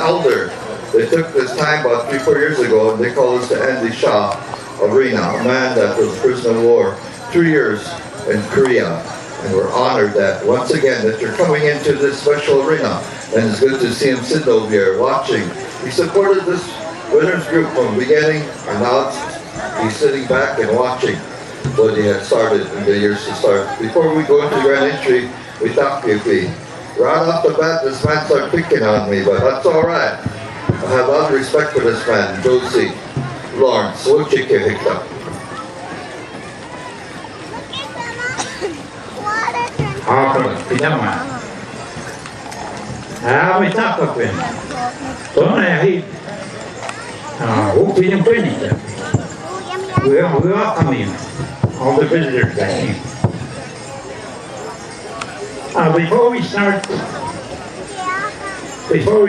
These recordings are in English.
elder. They took this time about 3-4 years ago, and they called us the Andy Shaw Arena, a man that was a prisoner of war 2 years in Korea. And we're honored that, once again, that you're coming into this special arena. And it's good to see him sitting over here watching. He supported this winners group from the beginning, and now he's sitting back and watching what he had started in the years to start. Before we go into grand entry, we thought if we, right off the bat, this man started picking on me, but that's all right. I have a lot of respect for this man, Josie Lawrence. We'll check your hick up. Pidama. We talk of him. Don't he? Who feed him furniture? We welcome him. All the visitors that came. Before we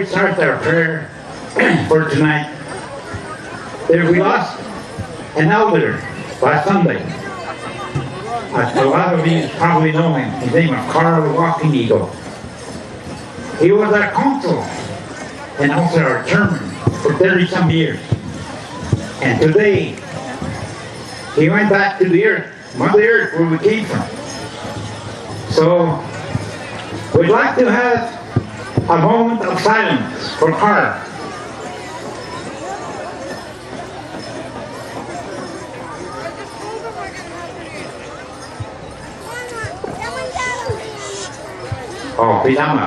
start our prayer for tonight, we lost an elder last Sunday. A lot of you probably know him. His name was Carl Walking Eagle. He was our consul and also our chairman for 30-some years. And today, he went back to the earth, Mother Earth, where we came from. So, we'd like to have a moment of silence for Carl. Pidama.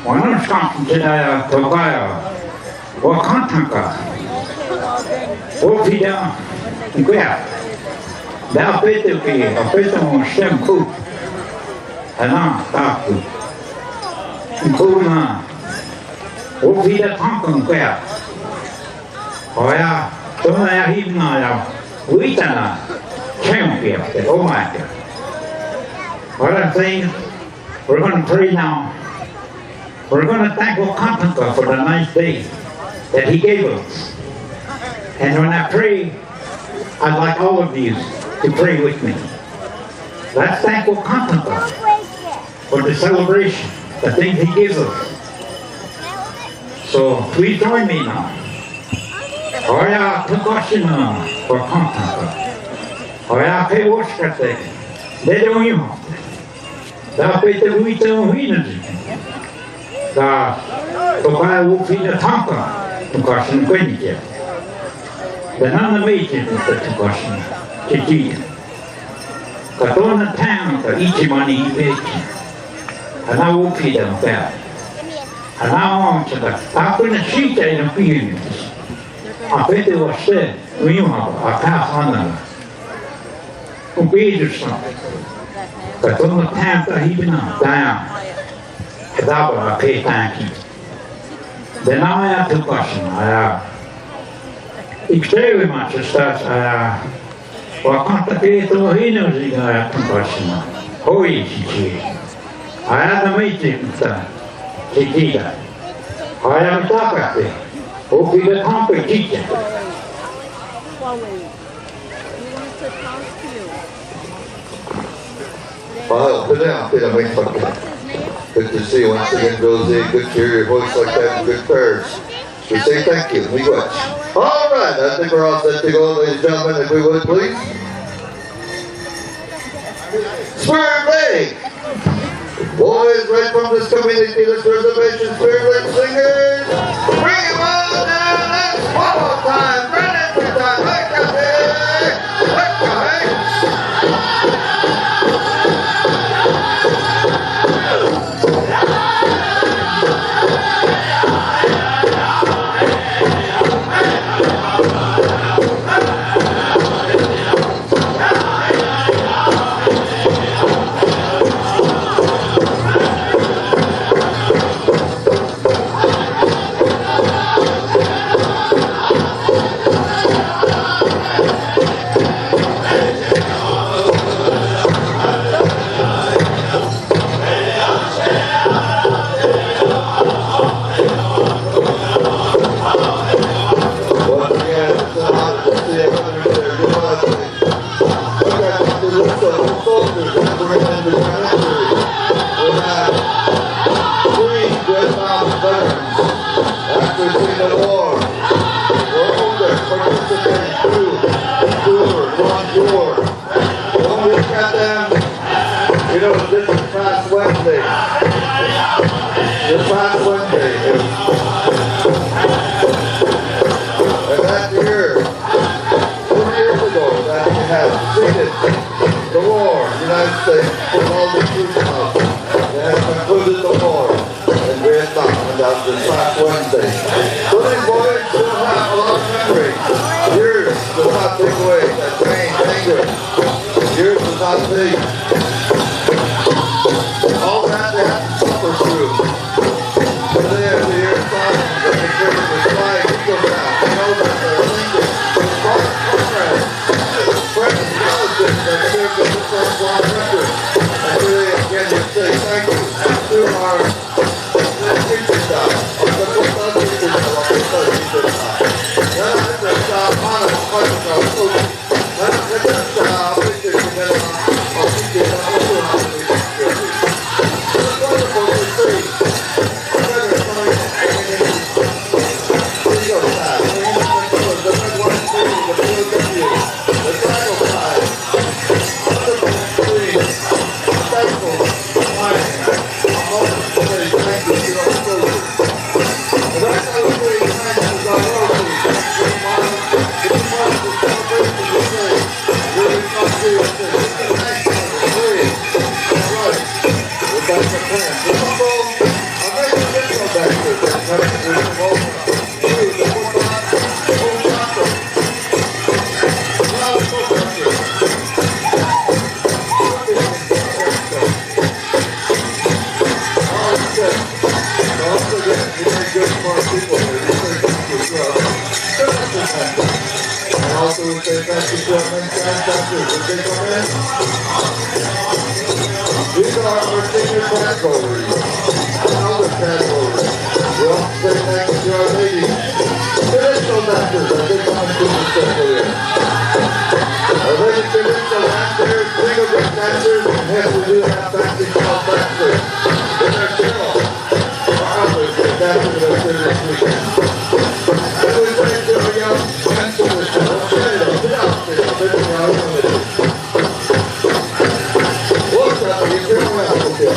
One scout today, Togayo, or Kantanka, or Pida, and Guia. Thou better be a better on stem coop, and now, Taku, and Kuna, or Pida Tonkan Guia. Don't I even know, Witana, champion, the Omaka. What I'm saying, we're going to pray now. We're going to thank Okantanka for the nice day that he gave us. And when I pray, I'd like all of you to pray with me. Let's thank Okantanka for the celebration, the things he gives us. So please join me now. Tukashina for Okantanka. Pay worship. They don't you. Da pete ruite uhinati. Da tokai ufina tanka. Tukashin kwenike. Da nana meite tukashin. Chichi. Katona tanka ichimani ipeki. Ana ufida mpea. Ana onchada. Tapuna shita ina piyini. A pete washe. Uyuma a kahana. Peterson, but on the path that he went down, Kadaba, pay thank you. Then I have two questions. Ik zei weer maar, ze staat, wat kan dat eten nog in als ik een question? Hoi, Chichi. Hij had een meeting met Chichi. Hij had een taak. Hoe je dat hamper Chichi? Wow, put down, wait for me. Good to see you once again, Rosie. Good to hear your voice like that and good prayers. We say thank you. We watch. All right, I think we're all set to go, ladies and gentlemen, if we would, please. Spirit Lake! Boys right from this community, this reservation, Spirit Lake singers. Bring them on down, let's follow time, grand entry time, like that, like that. was this past Wednesday. This past Wednesday. And that year, 4 years ago, that we had defeated the war, the United States, with all the troops out. They had concluded the war in Vietnam, and that was this past Wednesday. So these boys still have a lot of memory. Years does not take away that pain, anger. Years does not take. All that they have to suffer through. Today, as the years pass, and the church is flying eagle down, they know that they're thinking, comrades, friends, relatives that served in this long record. And today, again, we say thank you to our teachers now, our professor teachers now, our professor teachers now. Then I think that honor, much of our coach. Then I think that our teachers and then our teachers are also our teachers. It's wonderful to see. Together, coming we go back. We have the red, white, blue, the POW, the tribal flag. Wonderful to see. Thankful, smiling. I'm always very thankful to our soldiers. And that's how we say thank you to our royalty. It's part of the celebration we say. We're in country and say, it's a nice one, it's great. All right. We're back to plan. So also, our major general back here, that's coming to the moment. The football, the whole chapter. Now it's so chapter. All good. Once again, we make good for our people here. We say thank you to our and also we say thank you to our men chapters. Would they come in? These are our senior categories. Elder categories. We also say thank you to our ladies. Traditional dancers as they come into the circle here. Our ladies traditional dancers, single group dancers, and yes, we do have fancy called dancers. In our channel, our others, the dancers that are serious weekend. And we say to our young dancers, get out there, I'll bet you out on it. What's up, you feel well, okay?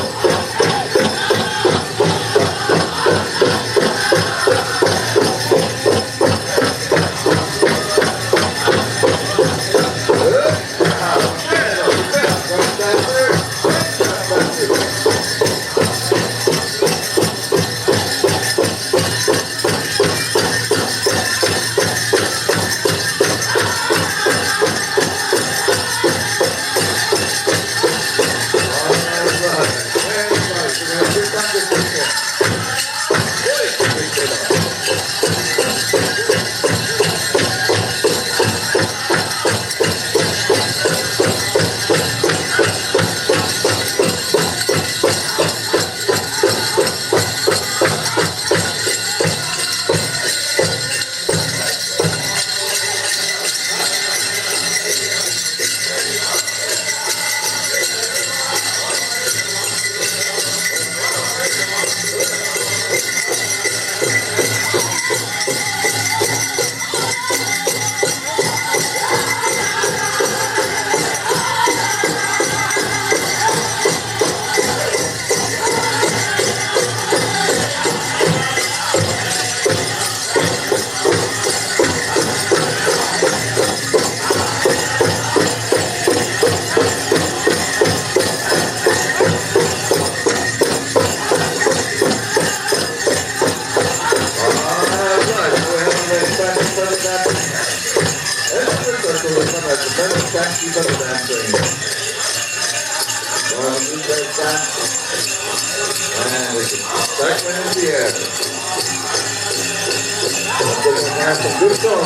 Good song,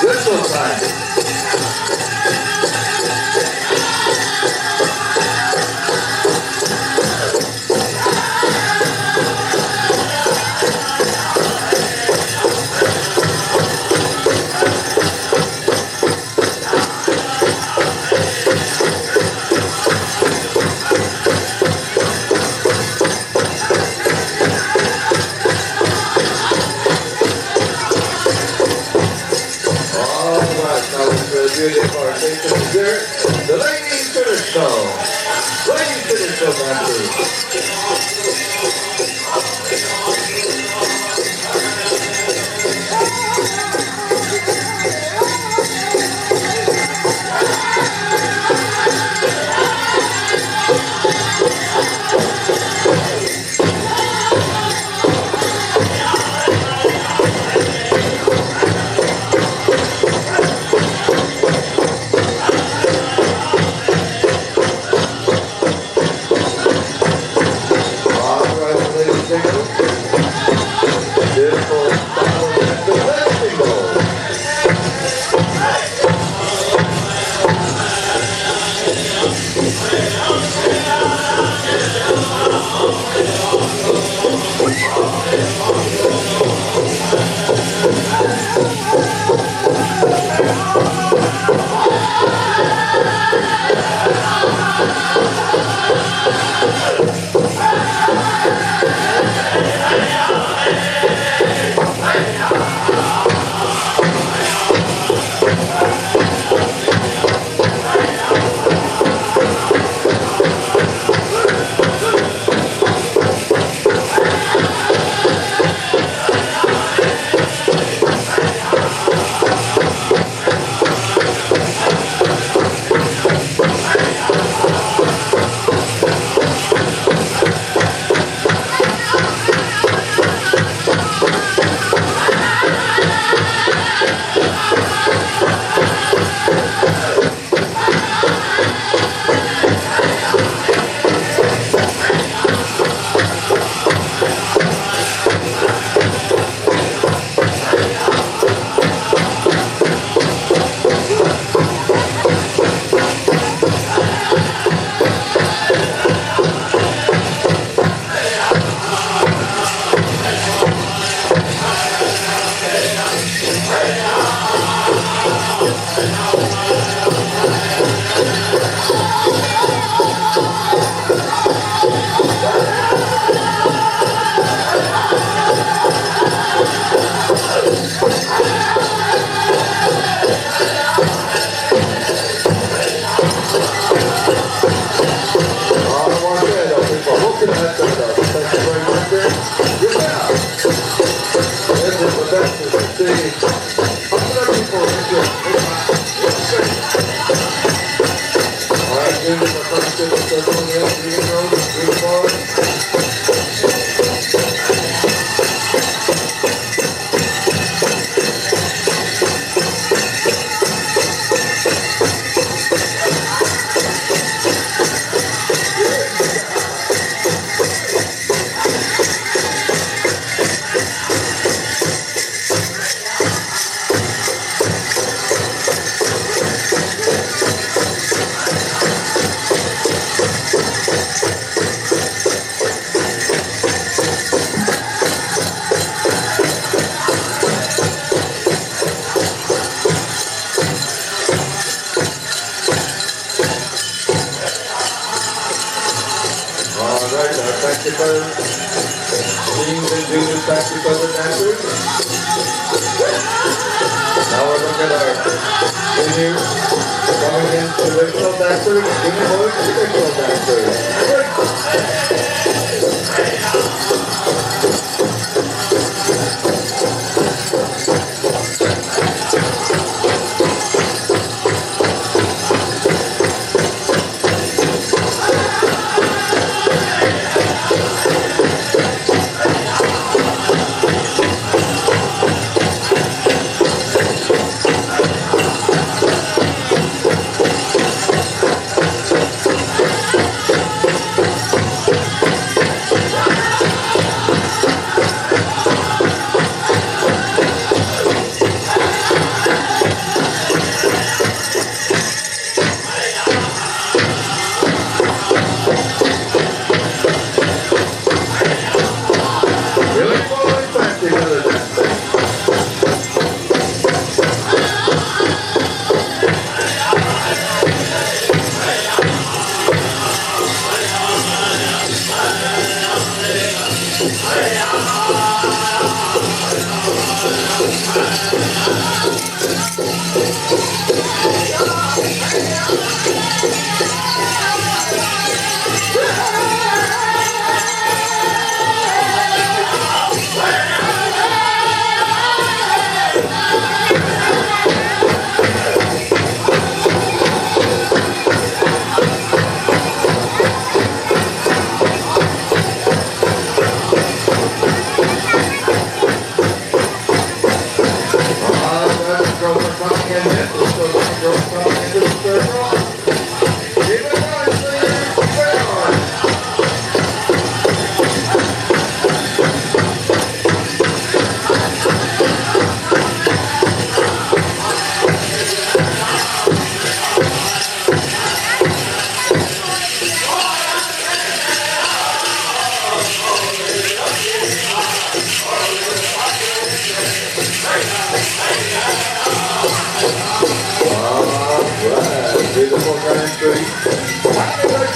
good song time. The ladies traditional.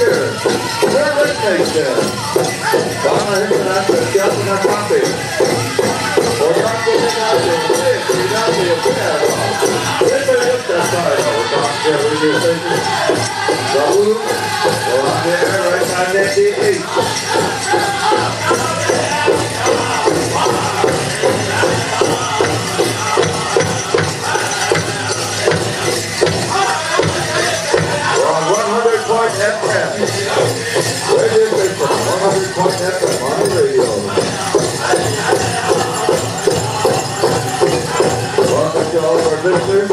Fisher, Third Nation, Donna International Captain and Coffee. For Dr. Ignacio, Ignacio Pinero, River Yucatano, Dr. Radio Station. Raul, we're on the air right now, 98. FM. Radio station, 100 FM on the radio. Welcome to all of our visitors.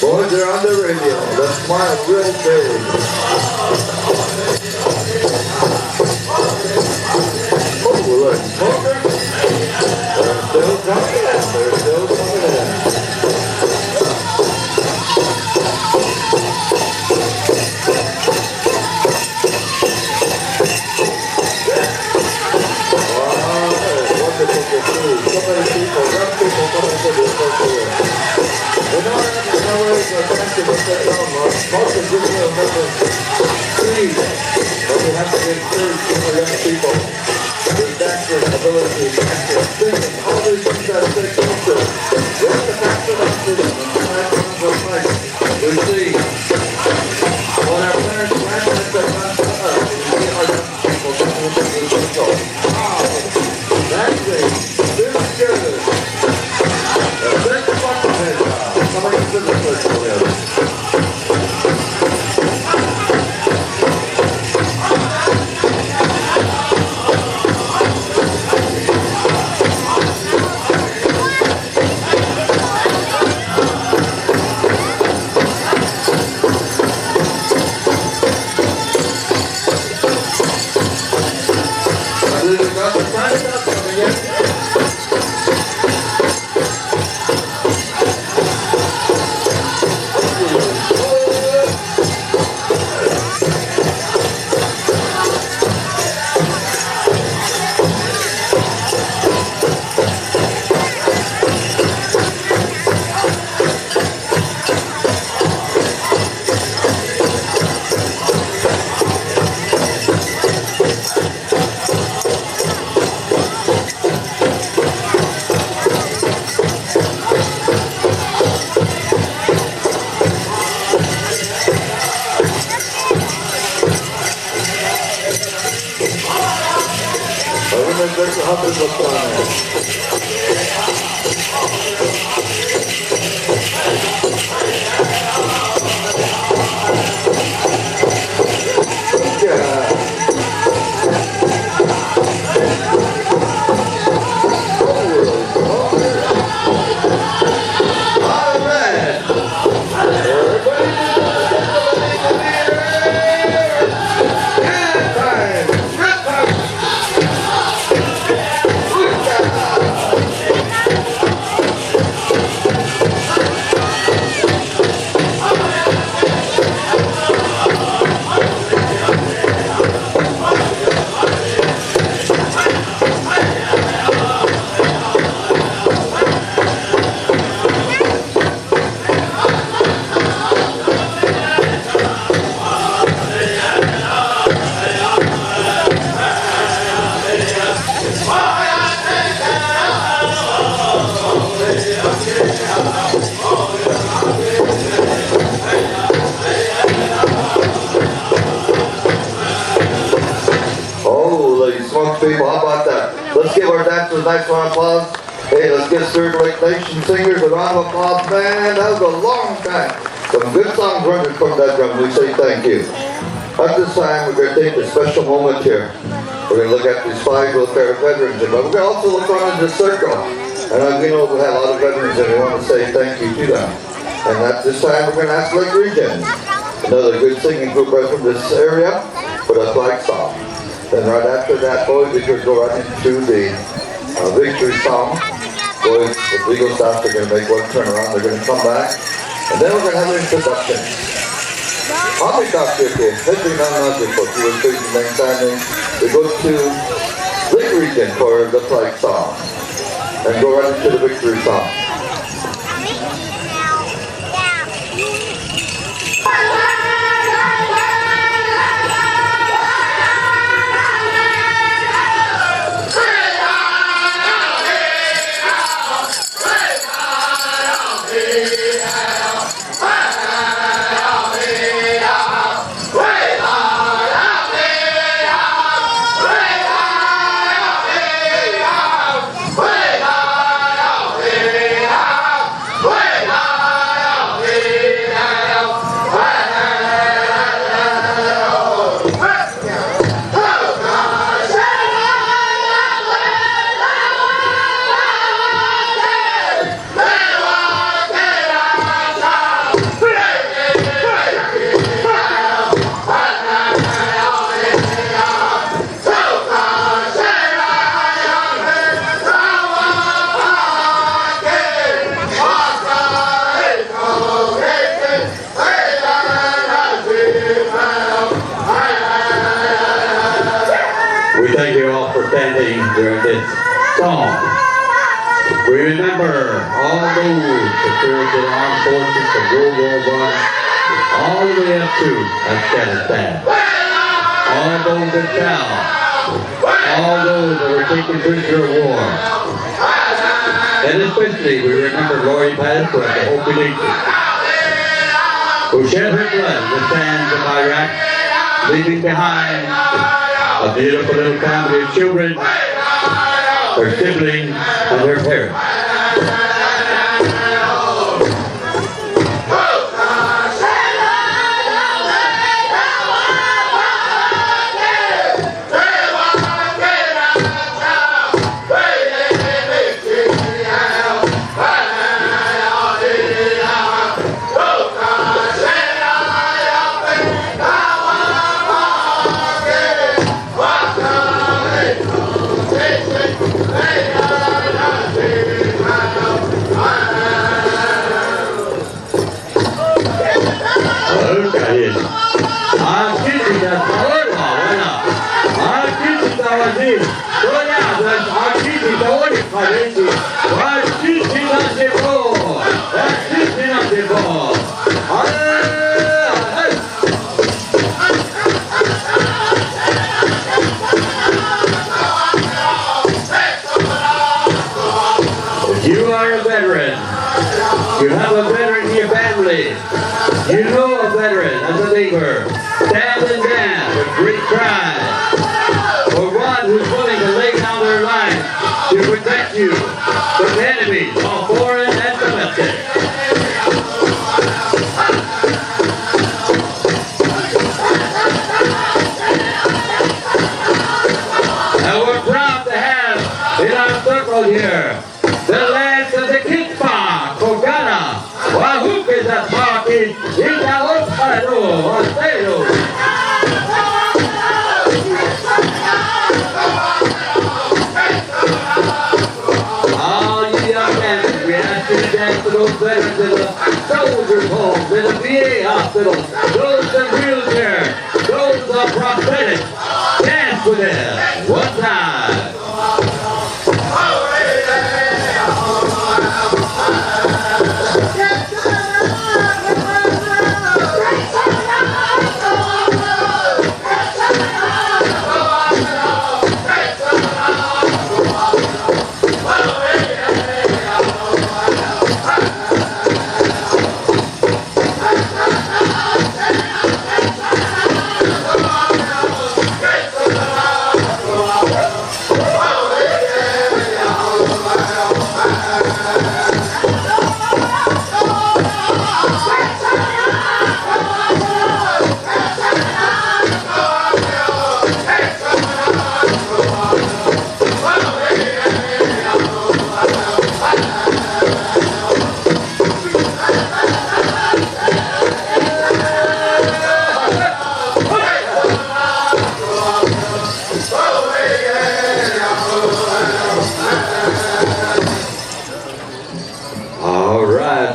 Boys are on the radio. Let's smile real big. Oh, we're like smoker. They're still coming in. They're still coming in. Wow, wonderful to see. So many people, young people coming to this festival. We don't have to know where it's a fancy to sit down. Most of you will remember trees, but we have to encourage for young people. The dancing ability, dancing, singing, all these things that take culture. We have to back it up to them and try to reflect. We see what our parents and grandparents have done to us. We see our young people coming into this circle. Wow, dancing, feeling good. And take the bucket head down, coming into the circle here. There's a hundred of people, how about that? Let's give our dancers a nice round of applause. Hey, let's give Third Nation singers a round of applause, man. That was a long time. Some good songs running from that drum. We say thank you. At this time, we're going to take a special moment here. We're going to look at these five little pair of veterans, but we're going to also look around in the circle. And we know we have a lot of veterans and we want to say thank you to them. And at this time, we're going to ask Lake Region, another good singing group right from this area, for the flag song. Then right after that, boys, we could go right into the victory song. Boys, the legal staff are going to make one turn around. They're going to come back. And then we're going to have an introduction. I'll be back here, kids. Hitting on nothing for two or three main standing. We go to Lake Region for the flag song. and go right into the victory song. We thank you all for standing during this song. We remember all those that served in armed forces from World War I, all the way up to Afghanistan. All those that fell, all those that were taken prisoner of war. And especially we remember Lori Patterson of the Hopi Nation, who shed her blood in the sands of Iraq, leaving behind a beautiful little family of children, their siblings, and their parents. You are a veteran. You have a veteran in your family. You know a veteran as a neighbor. Stand and dance with great pride for one who's willing to lay down their life to protect you from enemies, both foreign and domestic. And we're proud to have in our circle here the lads of the Kickbar, Kogana, Wahukis at Parky, Itaoparo, Ostero. All you young dancers, we ask you to dance to those veterans in the soldiers' homes, in the VA hospitals, those in wheelchairs, those on prosthetics. Dance with them one time.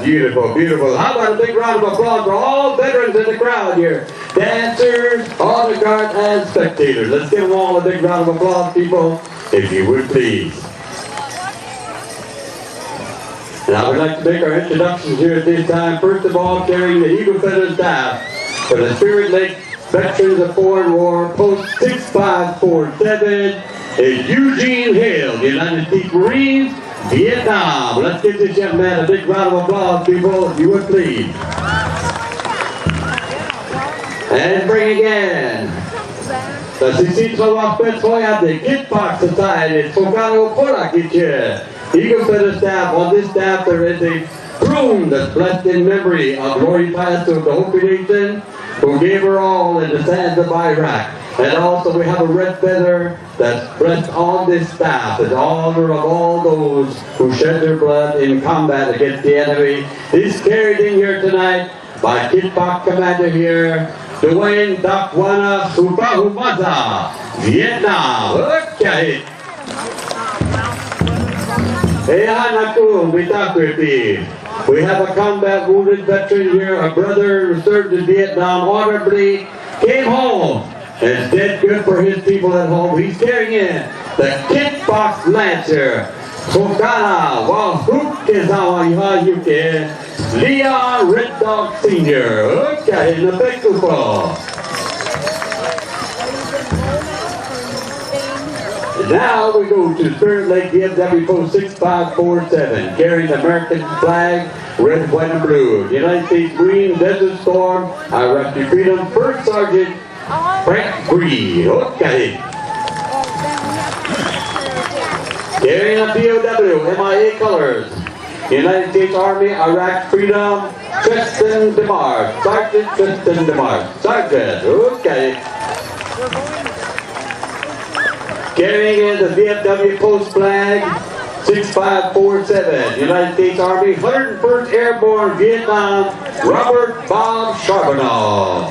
Beautiful, beautiful. How about a big round of applause for all veterans in the crowd here? Dancers, honor guard, and spectators. Let's give them all a big round of applause, people, if you would please. And I would like to make our introductions here at this time. First of all, carrying the Eagle Feather staff for the Spirit Lake Veterans of Foreign War, Post 6547, is Eugene Hale, the United States Marines, Vietnam. Let's give this young man a big round of applause, people, if you would please. And bring again the Sisitrawak the Kid Park Society, Sokano Korakiche. Eagle Feather staff. On this staff there is a broom that's blessed in memory of Lori Pastor of the Hopi Nation, who gave her all in the sands of Iraq. And also we have a red feather that's blessed on this staff in honor of all those who shed their blood in combat against the enemy. It's carried in here tonight by Kit Pak Commander here, Dwayne Dakwana Supahumaza, Vietnam. Okay. We have a combat wounded veteran here, a brother who served in Vietnam, honorably came home and did good for his people at home. He's carrying in the Kit Box Lancer, Sokana Wahukizawa Yuke, Leon Red Dog Sr. Okay, in the big football. Now we go to Spirit Lake DFW Post 6547, carrying the American flag, red, white, and blue. United States Marine, Desert Storm, Iraq Freedom, First Sergeant Frank Green. Okay. Carrying a POW, MIA colors. United States Army, Iraq Freedom, Tristan DeMar, Sergeant Tristan DeMar. Sergeant, okay. Carrying in the VFW Post flag, 6547, United States Army, 101st Airborne, Vietnam, Robert Bob Charbonneau.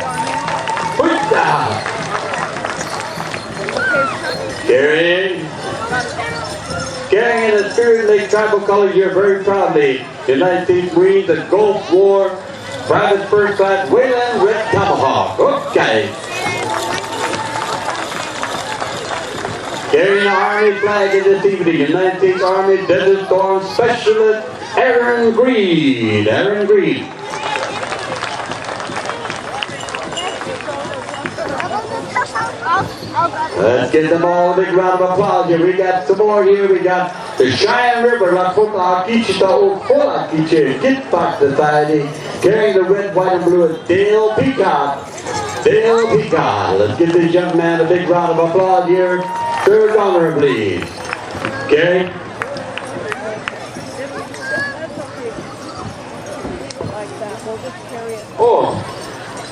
Carrying in the Spirit Lake tribal colors here very proudly, United States Marines and Gulf War, Private First Class Wayland Red Tomahawk. Okay. Carrying the Army flag in this evening, United States Army Desert Storm Specialist Aaron Green. Aaron Green. Let's give them all a big round of applause here. We got some more here. We got the Cheyenne River, Lakota Akichita Okola Kiche, Kit Park Society, carrying the red, white, and blue is Dale Peacock. Dale Peacock. Let's give this young man a big round of applause here. Third honor, please. Okay. Oh,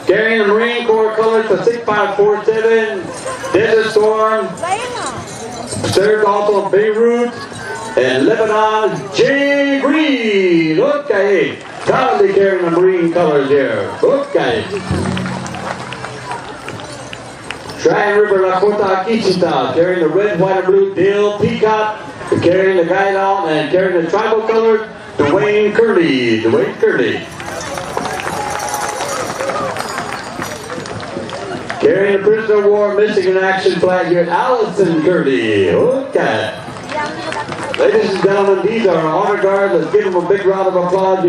carrying the Marine Corps colors for 6547, Desert Storm, served also in Beirut and Lebanon, Jay Green. Okay, proudly carrying the Marine colors here. Okay. Cheyenne River, Lakota Akichita, carrying the red, white, and blue, Dale Peacock, carrying the guide out and carrying the tribal colors, Dwayne Curley. Dwayne Curley. Carrying the prisoner of war missing in action flag here, Allison Curley. Okay. Ladies and gentlemen, these are our honor guards. Let's give them a big round of applause.